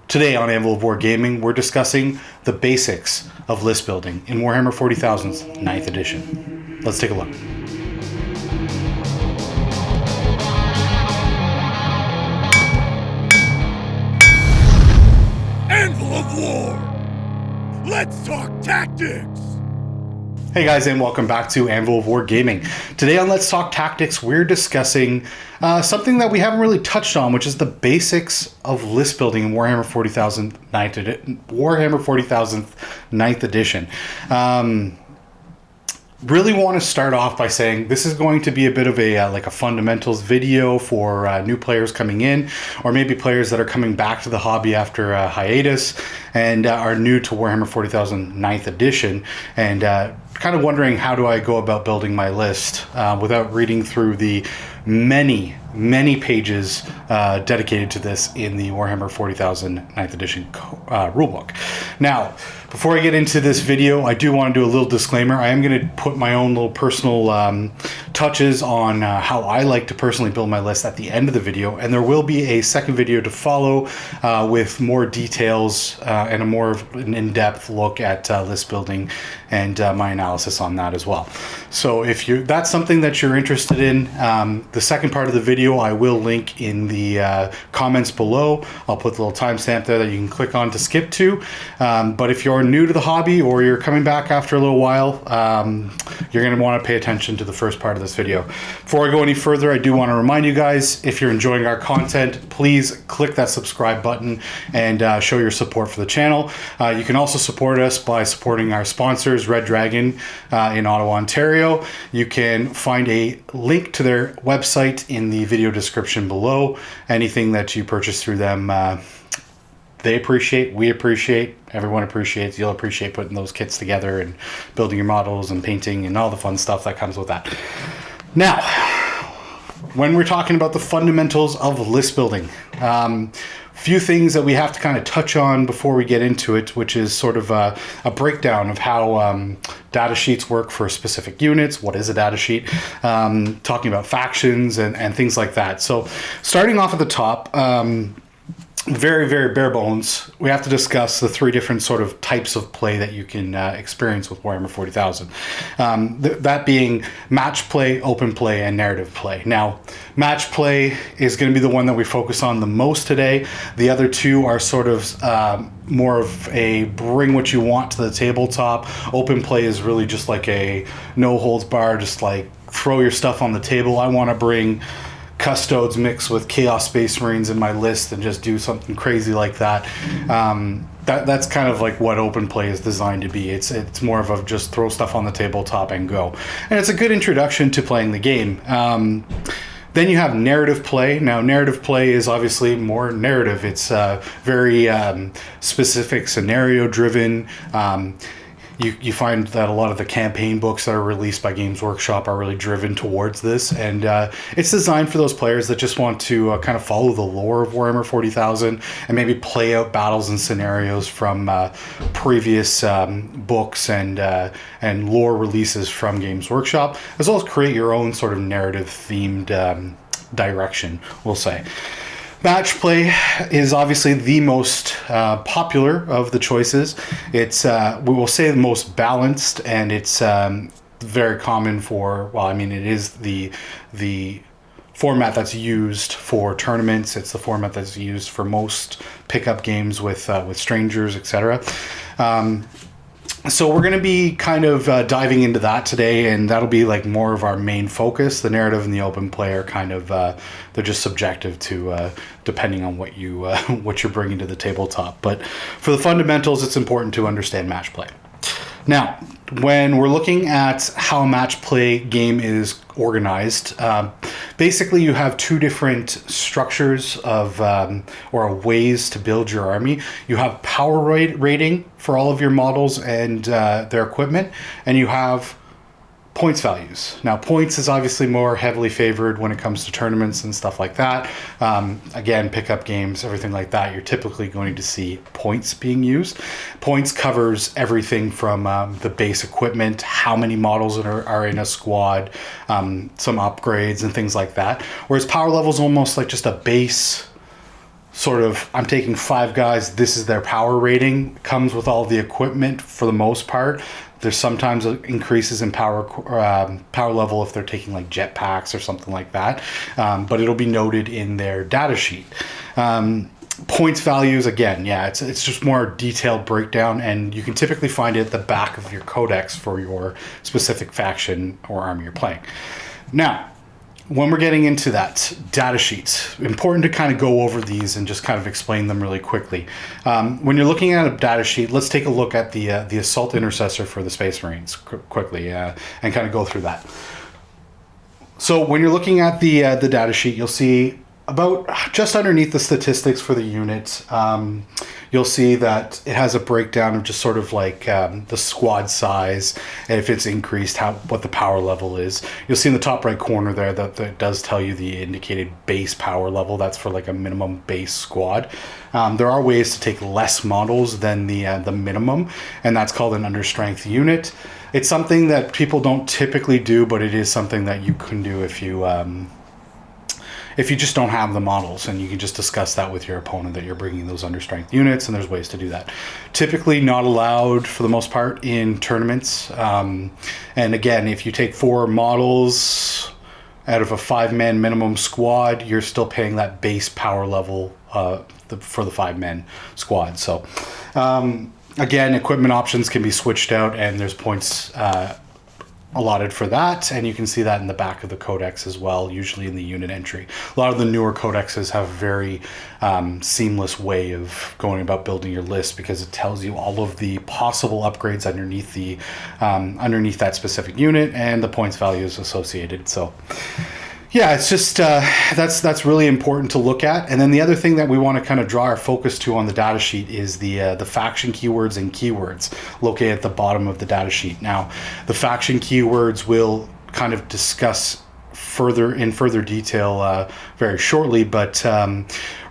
Today on Anvil of War Gaming, we're discussing the basics of list building in Warhammer 40,000's 9th edition. Let's take a look. Anvil of War! Let's talk tactics! Hey guys, and welcome back to Anvil of War Gaming. Today on Let's Talk Tactics, we're discussing something that we haven't really touched on, which is the basics of list building in Warhammer 40,000 9th edition. Really want to start off by saying this is going to be a bit of a like a fundamentals video for new players coming in, or maybe players that are coming back to the hobby after a hiatus and are new to Warhammer 40,000 9th edition, and kind of wondering how do I go about building my list without reading through the many pages dedicated to this in the Warhammer 40,000 9th edition rulebook. Now, before I get into this video, I do want to do a little disclaimer. I am going to put my own little personal touches on how I like to personally build my list at the end of the video, and there will be a second video to follow with more details and a more of an in-depth look at list building and my analysis on that as well. So if that's something that you're interested in, the second part of the video I will link in the comments below. I'll put the little timestamp there that you can click on to skip to. But if you're new to the hobby or you're coming back after a little while, you're going to want to pay attention to the first part of this video. Before I go any further, I do want to remind you guys, if you're enjoying our content, please click that subscribe button and show your support for the channel. You can also support us by supporting our sponsors, Red Dragon in Ottawa, Ontario. You can find a link to their website in the video description below. Anything that you purchase through them, they appreciate, we appreciate, everyone appreciates. You'll appreciate putting those kits together and building your models and painting and all the fun stuff that comes with that. Now, when we're talking about the fundamentals of list building, few things that we have to kind of touch on before we get into it, which is sort of a breakdown of how data sheets work for specific units. What is a data sheet? Talking about factions and things like that. So starting off at the top, very bare bones, we have to discuss the three different sort of types of play that you can experience with Warhammer 40,000. That being match play, open play, and narrative play. Now, match play is going to be the one that we focus on the most today. The other two are sort of more of a bring what you want to the tabletop. Open play is really just like a no holds bar, just like throw your stuff on the table. I want to bring Custodes mixed with Chaos Space Marines in my list and just do something crazy like that. That's kind of like what open play is designed to be. It's more of a just throw stuff on the tabletop and go. And it's a good introduction to playing the game. Then you have narrative play. Now, narrative play is obviously more narrative. It's very specific, scenario-driven. You find that a lot of the campaign books that are released by Games Workshop are really driven towards this, and it's designed for those players that just want to kind of follow the lore of Warhammer 40,000 and maybe play out battles and scenarios from previous books and lore releases from Games Workshop, as well as create your own sort of narrative-themed direction, we'll say. Match play is obviously the most popular of the choices. It's, we will say, the most balanced, and it's very common for, well, I mean, it is the format that's used for tournaments. It's the format that's used for most pickup games with strangers, etc. So we're going to be kind of diving into that today, and that'll be like more of our main focus. The narrative and the open play are kind of they're just subjective to depending on what you're bringing to the tabletop. But for the fundamentals, it's important to understand match play. Now, when we're looking at how a match play game is organized, basically you have two different structures of or ways to build your army. You have power rating for all of your models and their equipment, and you have points values. Now, points is obviously more heavily favored when it comes to tournaments and stuff like that. Again, pickup games, everything like that, you're typically going to see points being used. Points covers everything from the base equipment, how many models are in a squad, some upgrades and things like that. Whereas power level is almost like just a base sort of, I'm taking 5 guys, this is their power rating, comes with all the equipment for the most part. There's sometimes increases in power level if they're taking like jetpacks or something like that, but it'll be noted in their data sheet. Points values, again, yeah, it's just more detailed breakdown, and you can typically find it at the back of your codex for your specific faction or army you're playing. Now, when we're getting into that, data sheets, important to kind of go over these and just kind of explain them really quickly. When you're looking at a data sheet, let's take a look at the Assault Intercessor for the Space Marines quickly and kind of go through that. So when you're looking at the data sheet, you'll see about just underneath the statistics for the unit, you'll see that it has a breakdown of just sort of like the squad size, and if it's increased, what the power level is. You'll see in the top right corner there that does tell you the indicated base power level. That's for like a minimum base squad. There are ways to take less models than the minimum, and that's called an understrength unit. It's something that people don't typically do, but it is something that you can do if you just don't have the models, and you can just discuss that with your opponent that you're bringing those understrength units, and there's ways to do that. Typically not allowed for the most part in tournaments. And again, if you take 4 models out of a 5-man minimum squad, you're still paying that base power level for the 5-man squad. So again, equipment options can be switched out, and there's points allotted for that, and you can see that in the back of the codex as well, usually in the unit entry. A lot of the newer codexes have a very seamless way of going about building your list, because it tells you all of the possible upgrades underneath the underneath that specific unit and the points values associated. So yeah, it's just that's really important to look at. And then the other thing that we want to kind of draw our focus to on the data sheet is the faction keywords and keywords located at the bottom of the data sheet. Now, the faction keywords we'll kind of discuss in further detail very shortly, but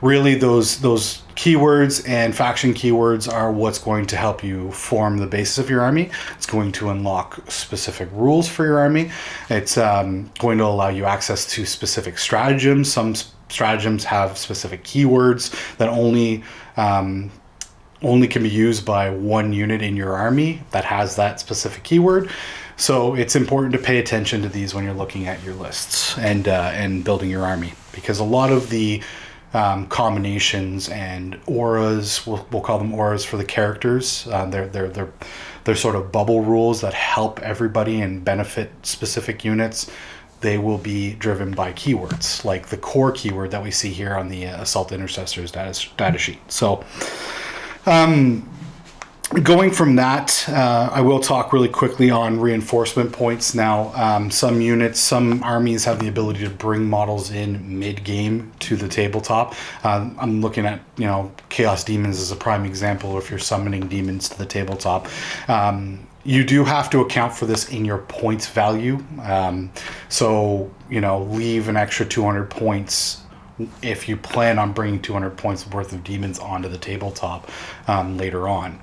really those keywords and faction keywords are what's going to help you form the basis of your army. It's going to unlock specific rules for your army. It's going to allow you access to specific stratagems. Some stratagems have specific keywords that only can be used by one unit in your army that has that specific keyword. So it's important to pay attention to these when you're looking at your lists and building your army, because a lot of the combinations and auras, we'll call them auras for the characters. They're sort of bubble rules that help everybody and benefit specific units. They will be driven by keywords, like the core keyword that we see here on the Assault Intercessor's data sheet. So going from that, I will talk really quickly on reinforcement points. Now, some armies have the ability to bring models in mid-game to the tabletop. I'm looking at, Chaos Demons as a prime example. If you're summoning demons to the tabletop, you do have to account for this in your points value. So, leave an extra 200 points if you plan on bringing 200 points worth of demons onto the tabletop later on.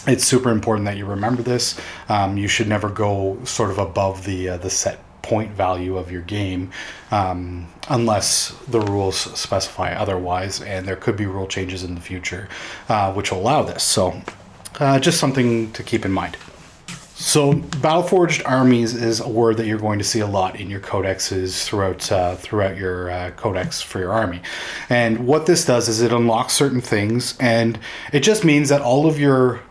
It's super important that you remember this. You should never go sort of above the set point value of your game unless the rules specify otherwise, and there could be rule changes in the future which will allow this. So just something to keep in mind. So Battleforged Armies is a word that you're going to see a lot in your codexes throughout your codex for your army. And what this does is it unlocks certain things, and it just means that all of your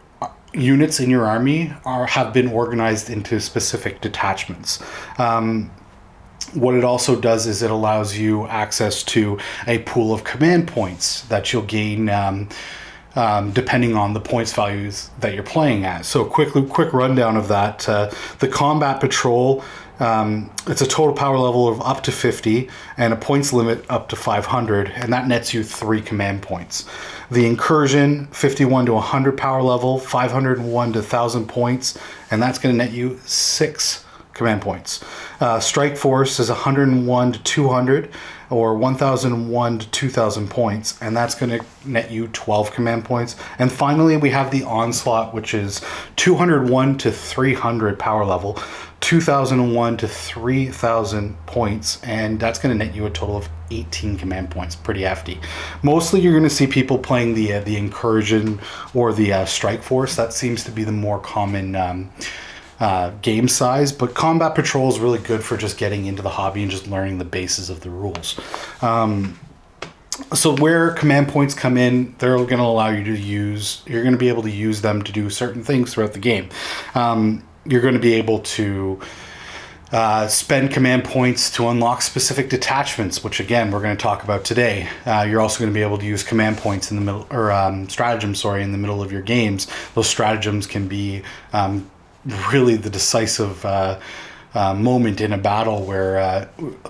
units in your army have been organized into specific detachments. What it also does is it allows you access to a pool of command points that you'll gain depending on the points values that you're playing at. So quick rundown of that. The Combat Patrol, it's a total power level of up to 50 and a points limit up to 500, and that nets you 3 command points. The Incursion, 51 to 100 power level, 501 to 1,000 points, and that's going to net you 6 command points. Strike Force is 101 to 200, or 1,001 to 2,000 points, and that's going to net you 12 command points. And finally, we have the Onslaught, which is 201 to 300 power level, 2,001 to 3,000 points, and that's going to net you a total of 18 command points. Pretty hefty. Mostly you're going to see people playing the incursion or the strike force. That seems to be the more common game size, but combat patrol is really good for just getting into the hobby and just learning the bases of the rules. So where command points come in, they're going to allow you to you're going to be able to use them to do certain things throughout the game. You're going to be able to spend command points to unlock specific detachments, which again we're going to talk about today. You're also going to be able to use command points in the middle, or stratagems, sorry, in the middle of your games. Those stratagems can be really the decisive moment in a battle, where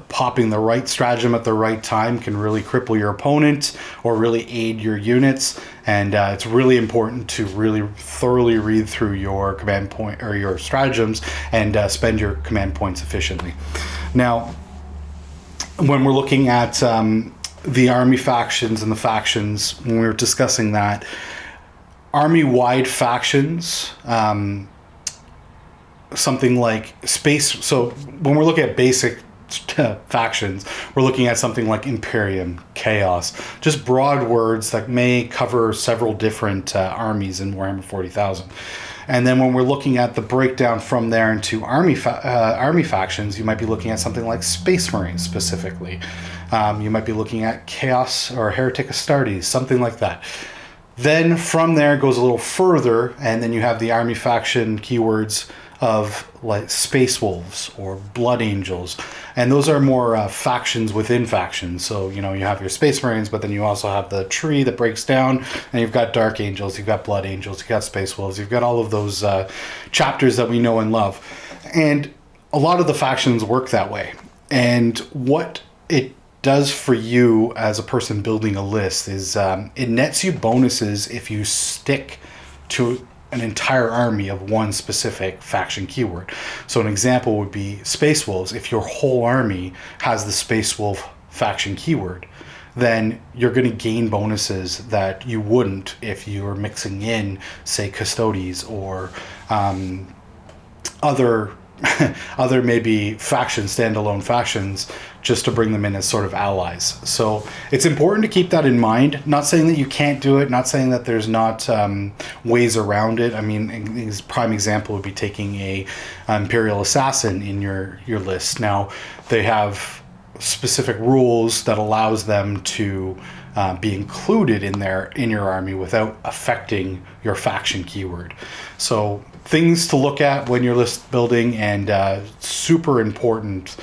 popping the right stratagem at the right time can really cripple your opponent or really aid your units. And it's really important to really thoroughly read through your command point or your stratagems and spend your command points efficiently. Now, when we're looking at the army factions and the factions, when we were discussing that, army-wide factions, something like space. So when we're looking at basic factions, we're looking at something like Imperium, Chaos, just broad words that may cover several different armies in Warhammer 40,000. And then when we're looking at the breakdown from there into army factions, you might be looking at something like Space Marines specifically. You might be looking at Chaos or Heretic Astartes, something like that. Then from there it goes a little further, and then you have the army faction keywords of like Space Wolves or Blood Angels, and those are more factions within factions. So you have your Space Marines, but then you also have the tree that breaks down, and you've got Dark Angels, you've got Blood Angels, you've got Space Wolves, you've got all of those chapters that we know and love. And a lot of the factions work that way. And what it does for you as a person building a list is it nets you bonuses if you stick to an entire army of one specific faction keyword. So an example would be Space Wolves. If your whole army has the Space Wolf faction keyword, then you're going to gain bonuses that you wouldn't if you were mixing in, say, Custodes or other maybe standalone factions, just to bring them in as sort of allies. So it's important to keep that in mind. Not saying that you can't do it, not saying that there's not ways around it. I mean, a prime example would be taking a Imperial Assassin in your list. Now, they have specific rules that allows them to be included in your army without affecting your faction keyword. So things to look at when you're list building, and super important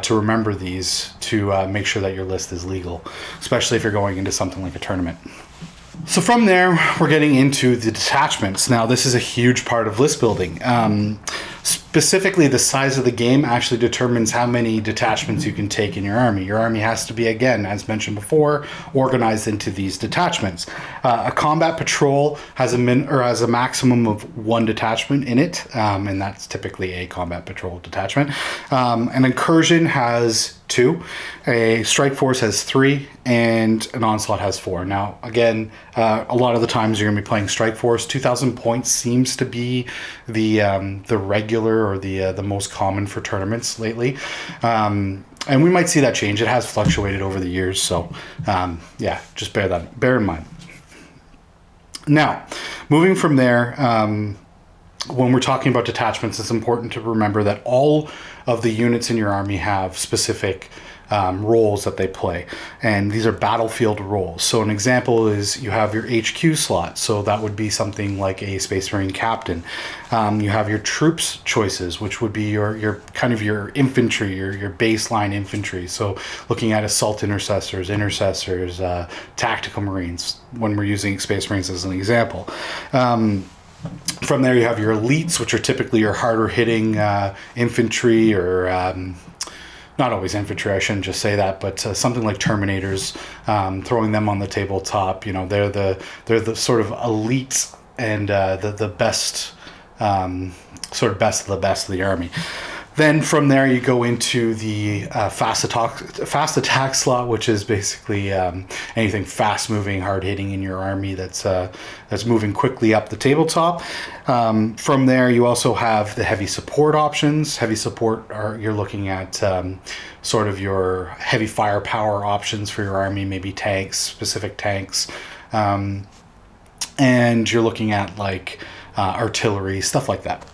to remember these to make sure that your list is legal, especially if you're going into something like a tournament. So from there, we're getting into the detachments. Now, this is a huge part of list building. Specifically, the size of the game actually determines how many detachments you can take in your army. Your army has to be, again, as mentioned before, organized into these detachments. A combat patrol has a maximum of one detachment in it, and that's typically a combat patrol detachment. An incursion has 2, a strike force has 3, and an onslaught has 4. Now, again, a lot of the times you're going to be playing strike force. 2,000 points seems to be the regular or the most common for tournaments lately, and we might see that change. It has fluctuated over the years, so yeah, just bear in mind. Now, moving from there, when we're talking about detachments, it's important to remember that all of the units in your army have specific roles that they play, and these are battlefield roles. So an example is you have your HQ slot, so that would be something like a Space Marine captain. You have your troops choices, which would be your kind of your infantry, your baseline infantry. So looking at assault intercessors, tactical marines, when we're using Space Marines as an example. From there, you have your elites, which are typically your harder hitting infantry, or not always infantry, I shouldn't just say that, but something like Terminators, throwing them on the tabletop. They're the sort of elite and the best, sort of best of the best of the army. Then from there you go into the fast attack slot, which is basically anything fast moving, hard hitting in your army that's moving quickly up the tabletop. From there you also have the heavy support options. Heavy support you're looking at sort of your heavy firepower options for your army, maybe tanks, specific tanks, and you're looking at like artillery, stuff like that.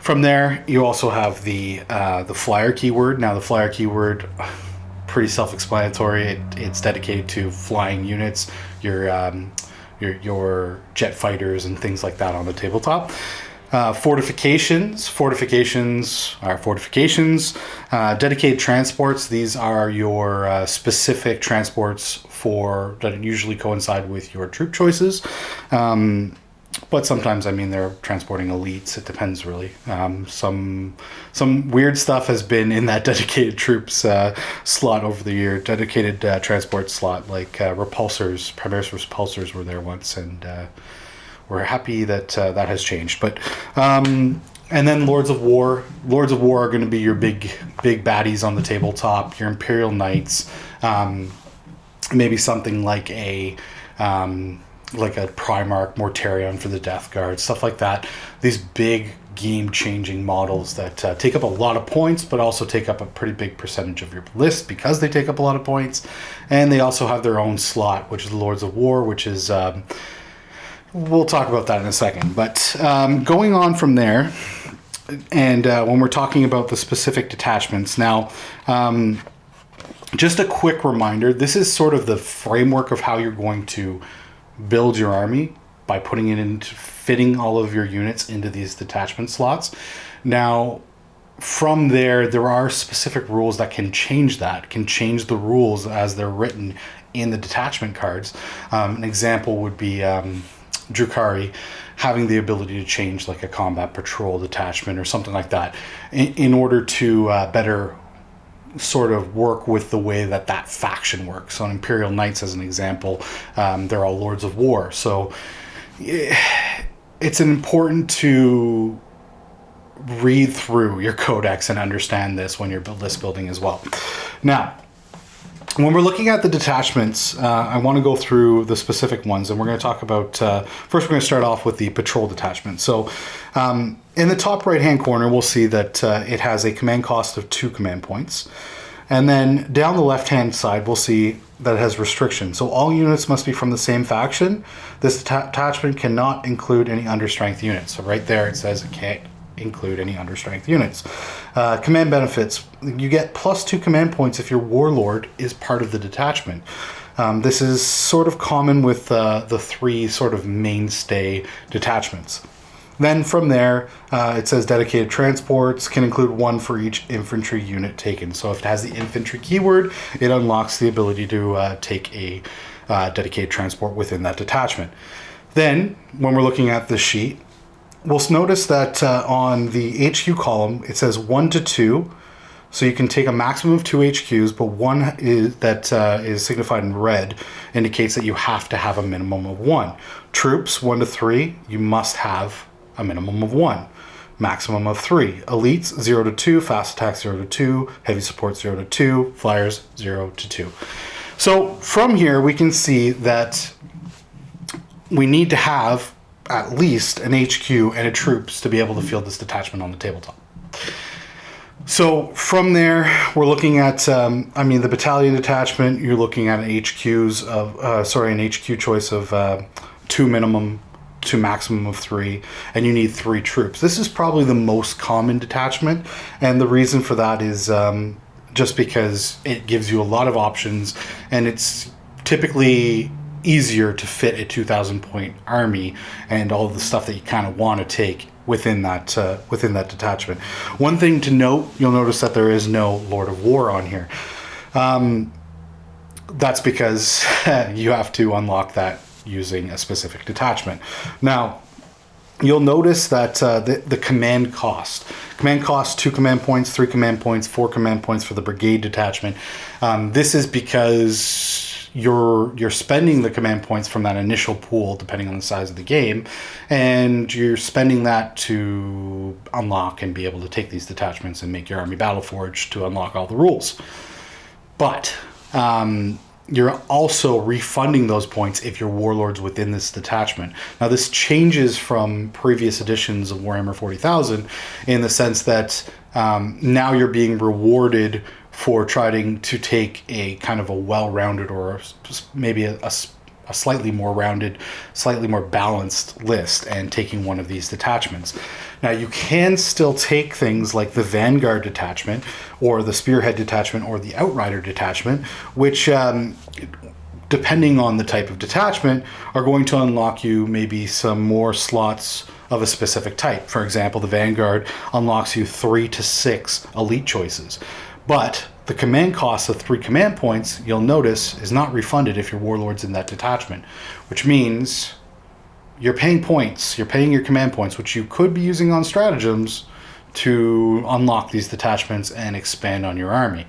From there, you also have the flyer keyword. Now, the flyer keyword, pretty self-explanatory. It's dedicated to flying units, your jet fighters and things like that on the tabletop. Fortifications are fortifications. Dedicated transports. These are your specific transports that usually coincide with your troop choices. But sometimes, I mean, they're transporting elites. It depends, really. Some weird stuff has been in that dedicated troops slot over the year. Dedicated transport slot, like repulsors. Primaris repulsors were there once, and we're happy that that has changed. But and then Lords of War. Lords of War are going to be your big baddies on the tabletop. Your Imperial Knights. Maybe something like a Primarch Mortarion for the Death Guard, stuff like that. These big game-changing models that take up a lot of points, but also take up a pretty big percentage of your list because they take up a lot of points. And they also have their own slot, which is the Lords of War, which is... we'll talk about that in a second. But going on from there, and when we're talking about the specific detachments, now... just a quick reminder, this is sort of the framework of how you're going to build your army by putting it into fitting all of your units into these detachment slots. Now, from there are specific rules that can change the rules as they're written in the detachment cards. An example would be Drukhari having the ability to change like a combat patrol detachment or something like that in order to better sort of work with the way that faction works. So on Imperial Knights, as an example, they're all Lords of War. So it's important to read through your codex and understand this when you're list building as well. Now, when we're looking at the detachments, I want to go through the specific ones, and we're going to talk about, first we're going to start off with the patrol detachment. So in the top right-hand corner, we'll see that it has a command cost of 2 command points. And then down the left-hand side, we'll see that it has restrictions. So all units must be from the same faction. This detachment cannot include any understrength units. So right there, it says it can't include any understrength units. Command benefits. You get +2 command points if your warlord is part of the detachment. This is sort of common with the 3 sort of mainstay detachments. Then from there, it says dedicated transports can include 1 for each infantry unit taken. So if it has the infantry keyword, it unlocks the ability to take a dedicated transport within that detachment. Then, when we're looking at the sheet, we'll notice that on the HQ column, it says 1 to 2. So you can take a maximum of 2 HQs, but 1 is signified in red, indicates that you have to have a minimum of 1. Troops, 1 to 3, you must have a minimum of 1. Maximum of 3. Elites, 0 to 2. Fast attack, 0 to 2. Heavy support, 0 to 2. Flyers, 0 to 2. So from here, we can see that we need to have at least an HQ and a troops to be able to field this detachment on the tabletop. So from there, we're looking at, the battalion detachment, you're looking at an HQ choice of 2 minimum to maximum of 3, and you need 3 troops. This is probably the most common detachment, and the reason for that is just because it gives you a lot of options, and it's typically easier to fit a 2,000 point army and all the stuff that you kind of want to take within that detachment. One thing to note, you'll notice that there is no Lord of War on here. That's because you have to unlock that using a specific detachment. Now, you'll notice that the command cost 2 command points, 3 command points, 4 command points for the brigade detachment. This is because you're spending the command points from that initial pool, depending on the size of the game, and you're spending that to unlock and be able to take these detachments and make your army battle forge to unlock all the rules. But you're also refunding those points if your warlord's within this detachment. Now, this changes from previous editions of Warhammer 40,000 in the sense that now you're being rewarded for trying to take a kind of a well-rounded, or maybe a slightly more rounded, slightly more balanced list, and taking one of these detachments. Now, you can still take things like the Vanguard detachment or the Spearhead detachment or the Outrider detachment, which depending on the type of detachment are going to unlock you maybe some more slots of a specific type. For example, the Vanguard unlocks you 3 to 6 elite choices. But the command cost of 3 command points, you'll notice, is not refunded if your warlord's in that detachment, which means you're paying points. You're paying your command points, which you could be using on stratagems to unlock these detachments and expand on your army.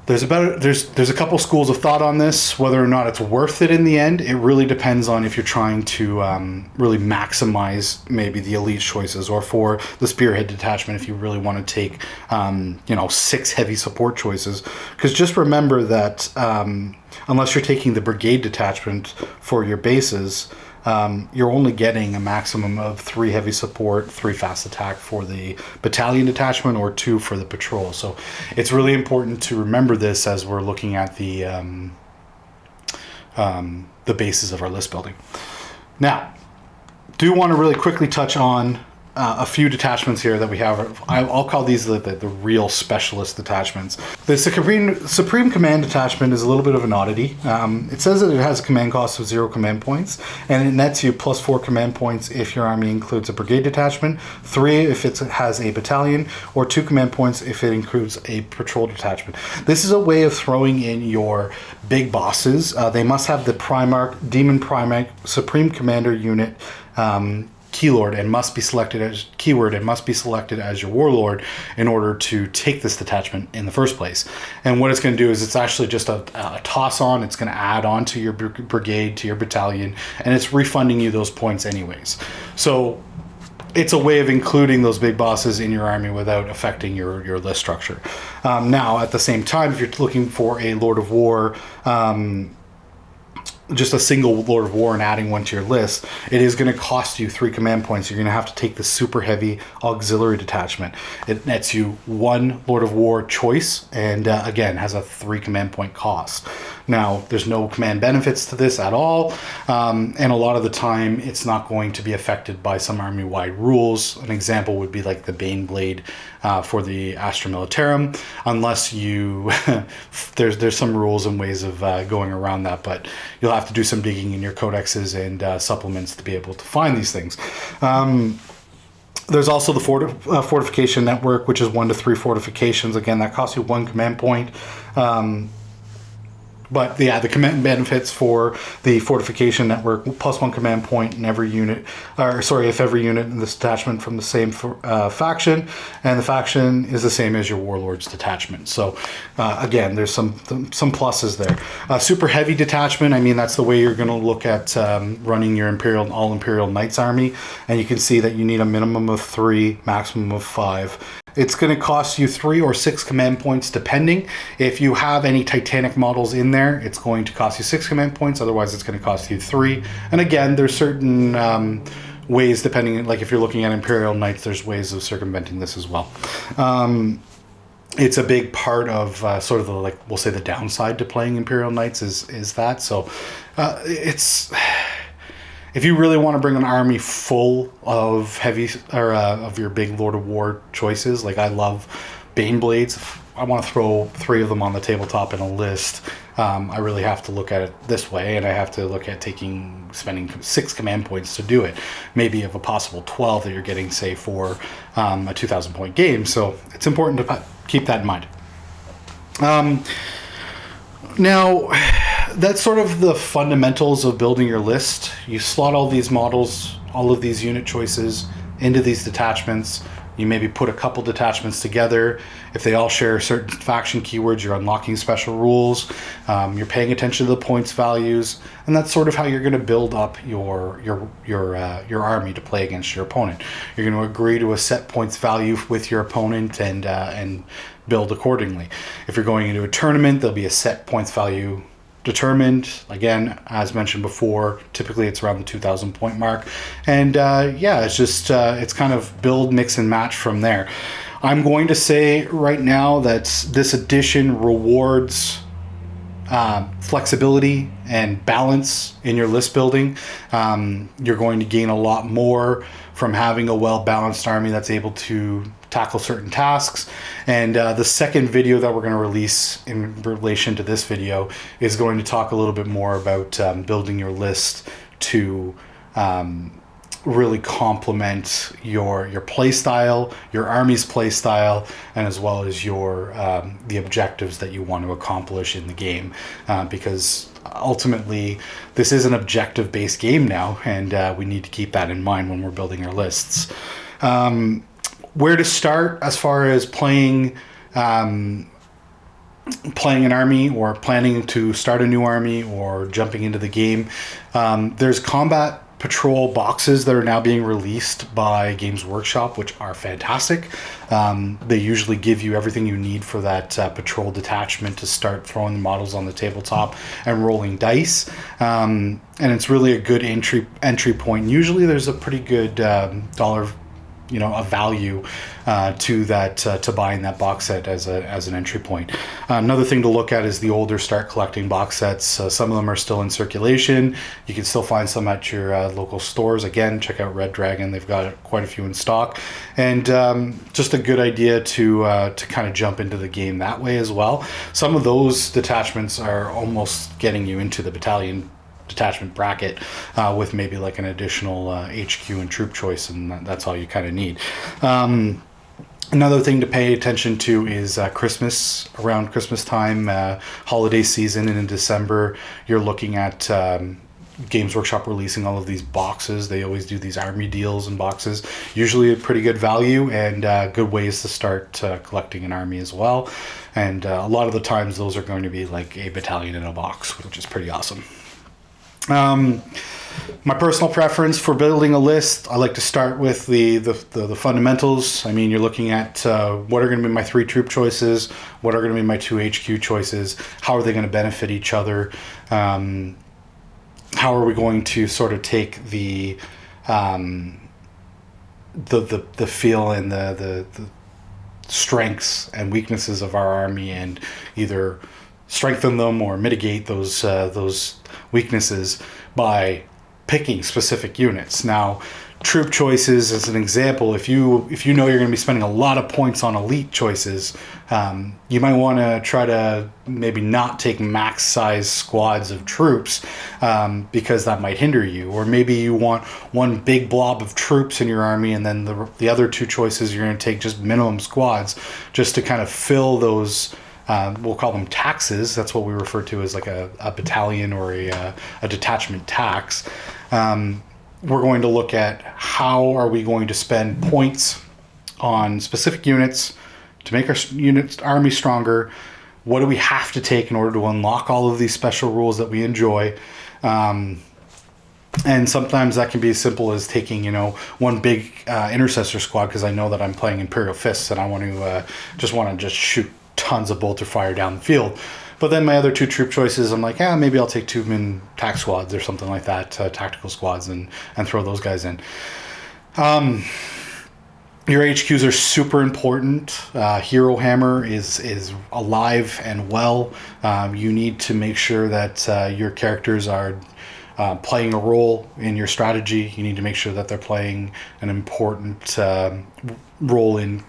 There's a couple schools of thought on this, whether or not it's worth it in the end. It really depends on if you're trying to really maximize maybe the elite choices, or for the Spearhead detachment, if you really want to take 6 heavy support choices. Because just remember that unless you're taking the brigade detachment for your bases, you're only getting a maximum of 3 heavy support, 3 fast attack for the battalion detachment, or 2 for the patrol. So it's really important to remember this as we're looking at the basis of our list building. Now, do want to really quickly touch on a few detachments here that we have. I'll call these the real specialist detachments. The Supreme Command detachment is a little bit of an oddity. It says that it has a command cost of 0 command points, and it nets you plus 4 command points if your army includes a brigade detachment, 3 if it has a battalion, or 2 command points if it includes a patrol detachment. This is a way of throwing in your big bosses. They must have the Primarch, Demon Primarch, Supreme Commander unit, keyword, and must be selected as your warlord in order to take this detachment in the first place. And what it's going to do is it's actually just a toss on. It's going to add on to your brigade, to your battalion, and it's refunding you those points anyways. So it's a way of including those big bosses in your army without affecting your list structure. Now, at the same time, if you're looking for a Lord of War, just a single Lord of War and adding one to your list, it is going to cost you 3 command points. You're going to have to take the super heavy auxiliary detachment. It nets you 1 Lord of War choice, and again has a 3 command point cost. Now, there's no command benefits to this at all, and a lot of the time it's not going to be affected by some army-wide rules. An example would be like the Baneblade for the Astra Militarum, unless you there's some rules and ways of going around that, but you'll have to do some digging in your codexes and supplements to be able to find these things. There's also the fortification network, which is 1 to 3 fortifications. Again, that costs you 1 command point. But yeah, the command benefits for the fortification network, plus 1 command point in every unit, if every unit in this detachment from the same faction, and the faction is the same as your warlord's detachment. So again, there's some pluses there. Super heavy detachment, I mean, that's the way you're going to look at running your all Imperial Knights army, and you can see that you need a minimum of 3, maximum of 5. It's going to cost you 3 or 6 command points, depending. If you have any Titanic models in there, it's going to cost you 6 command points. Otherwise, it's going to cost you 3. And again, there's certain ways, depending, like if you're looking at Imperial Knights, there's ways of circumventing this as well. It's a big part of sort of the, like, we'll say the downside to playing Imperial Knights is that. So it's... If you really want to bring an army full of heavy, or of your big Lord of War choices, like I love Baneblades, I want to throw 3 of them on the tabletop in a list, I really have to look at it this way, and I have to look at spending 6 command points to do it. Maybe of a possible 12 that you're getting, say, for a 2,000 point game. So it's important to keep that in mind. Now, that's sort of the fundamentals of building your list. You slot all these models, all of these unit choices into these detachments. You maybe put a couple detachments together. If they all share certain faction keywords, you're unlocking special rules. You're paying attention to the points values, and that's sort of how you're going to build up your army to play against your opponent. You're going to agree to a set points value with your opponent and build accordingly. If you're going into a tournament, there'll be a set points value determined. Again, as mentioned before, typically it's around the 2,000 point mark, and it's just it's kind of build, mix, and match from there. I'm going to say right now that this edition rewards flexibility and balance in your list building. You're going to gain a lot more from having a well-balanced army that's able to tackle certain tasks. And the second video that we're going to release in relation to this video is going to talk a little bit more about building your list to really complement your play style, your army's play style, and as well as your the objectives that you want to accomplish in the game, because ultimately this is an objective based game now, and we need to keep that in mind when we're building our lists. Where to start as far as playing an army, or planning to start a new army, or jumping into the game. There's combat patrol boxes that are now being released by Games Workshop, which are fantastic. They usually give you everything you need for that patrol detachment to start throwing the models on the tabletop and rolling dice. And it's really a good entry point. Usually there's a pretty good dollar, a value to that, to buying that box set as an entry point. Another thing to look at is the older start collecting box sets. Some of them are still in circulation. You can still find some at your local stores. Again, check out Red Dragon. They've got quite a few in stock, and just a good idea to kind of jump into the game that way as well. Some of those detachments are almost getting you into the battalion detachment bracket with maybe like an additional HQ and troop choice, and that's all you kind of need. Another thing to pay attention to is Christmas. Around Christmas time, holiday season, and in December, you're looking at Games Workshop releasing all of these boxes. They always do these army deals and boxes, usually a pretty good value, and good ways to start collecting an army as well. And a lot of the times those are going to be like a battalion in a box, which is pretty awesome. My personal preference for building a list, I like to start with the fundamentals. I mean, you're looking at what are going to be my 3 troop choices, what are going to be my 2 HQ choices, how are they going to benefit each other, how are we going to sort of take the feel and the strengths and weaknesses of our army, and either strengthen them or mitigate those weaknesses by picking specific units. Now, troop choices, as an example, if you know you're going to be spending a lot of points on elite choices, you might want to try to maybe not take max size squads of troops, because that might hinder you. Or maybe you want one big blob of troops in your army, and then the other 2 choices you're going to take just minimum squads, just to kind of fill those. We'll call them taxes. That's what we refer to as like a battalion or a detachment tax. We're going to look at how are we going to spend points on specific units to make our army stronger. What do we have to take in order to unlock all of these special rules that we enjoy? And sometimes that can be as simple as taking, one big intercessor squad, because I know that I'm playing Imperial Fists and I want to just shoot tons of bolter fire down the field. But then my other 2 troop choices, I'm like, maybe I'll take 2 min tac squads or something like that, tactical squads, and throw those guys in. Your HQs are super important. Hero Hammer is alive and well. You need to make sure that your characters are playing a role in your strategy. You need to make sure that they're playing an important role in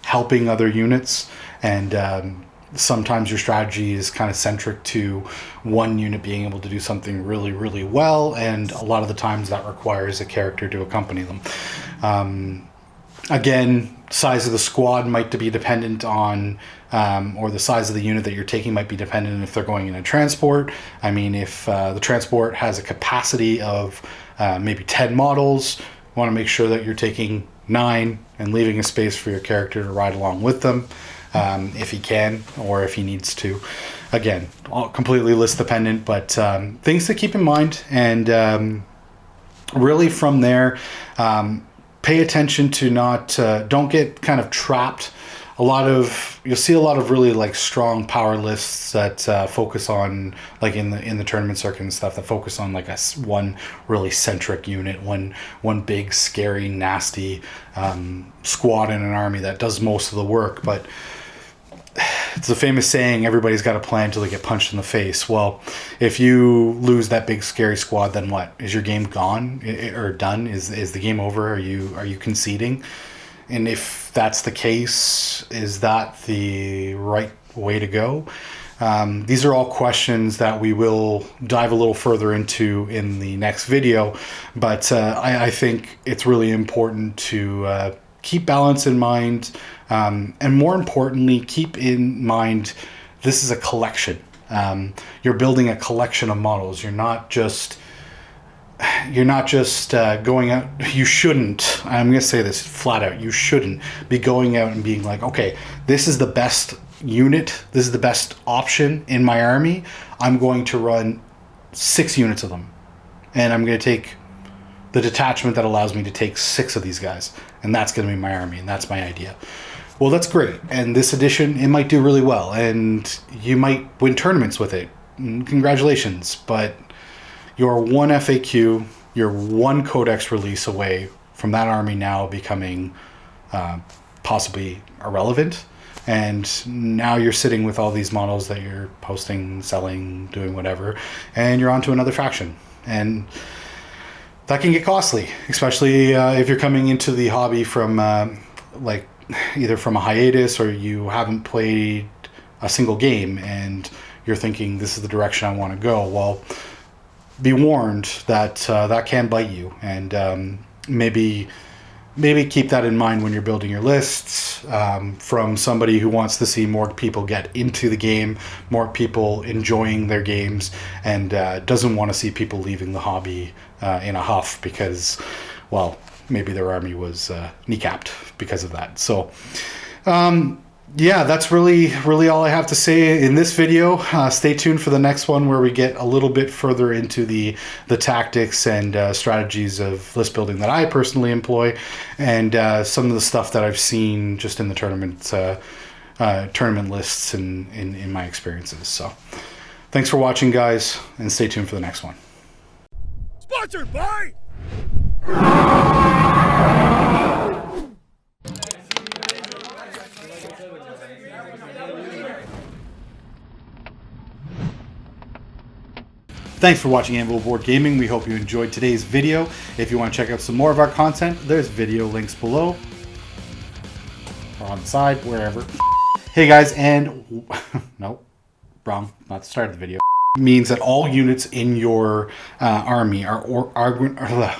helping other units, and sometimes your strategy is kind of centric to one unit being able to do something really, really well, and a lot of the times that requires a character to accompany them. Again, size of the squad might be dependent on, or the size of the unit that you're taking might be dependent if they're going in a transport. I mean, if the transport has a capacity of maybe 10 models, you want to make sure that you're taking 9 and leaving a space for your character to ride along with them, if he can or if he needs to. Again, all completely list dependent, but things to keep in mind. And really from there, pay attention to not don't get kind of trapped. You'll see a lot of really like strong power lists that focus on, like in the tournament circuit and stuff, that focus on like one really centric unit, one big scary nasty squad in an army that does most of the work. But it's a famous saying, everybody's got a plan till they get punched in the face. Well, if you lose that big scary squad, then what? Is your game gone or done? Is the game over? Are you conceding? And if that's the case, is that the right way to go? These are all questions that we will dive a little further into in the next video. But I think it's really important to keep balance in mind. And more importantly, keep in mind, this is a collection. You're building a collection of models. You're not just going out. You shouldn't, I'm going to say this flat out, you shouldn't be going out and being like, okay, this is the best unit, this is the best option in my army, I'm going to run 6 units of them, and I'm going to take the detachment that allows me to take 6 of these guys, and that's going to be my army, and that's my idea. Well, that's great, and this edition, it might do really well, and you might win tournaments with it. Congratulations, but you're one FAQ, you're one codex release away from that army now becoming possibly irrelevant. And now you're sitting with all these models that you're posting, selling, doing whatever, and you're on to another faction. And that can get costly, especially if you're coming into the hobby from like either from a hiatus or you haven't played a single game and you're thinking this is the direction I want to go. Well, be warned that that can bite you, and maybe keep that in mind when you're building your lists. From somebody who wants to see more people get into the game, more people enjoying their games, and doesn't want to see people leaving the hobby in a huff because, well, maybe their army was kneecapped because of that. So yeah, that's really all I have to say in this video. Stay tuned for the next one where we get a little bit further into the tactics and strategies of list building that I personally employ, and some of the stuff that I've seen just in the tournament lists and in my experiences. So thanks for watching, guys, and stay tuned for the next one. Sponsored by... Thanks for watching Anvil of War Gaming. We hope you enjoyed today's video. If you want to check out some more of our content, there's video links below or on the side, wherever. Hey guys, and nope, wrong, not the start of the video. Means that all units in your army are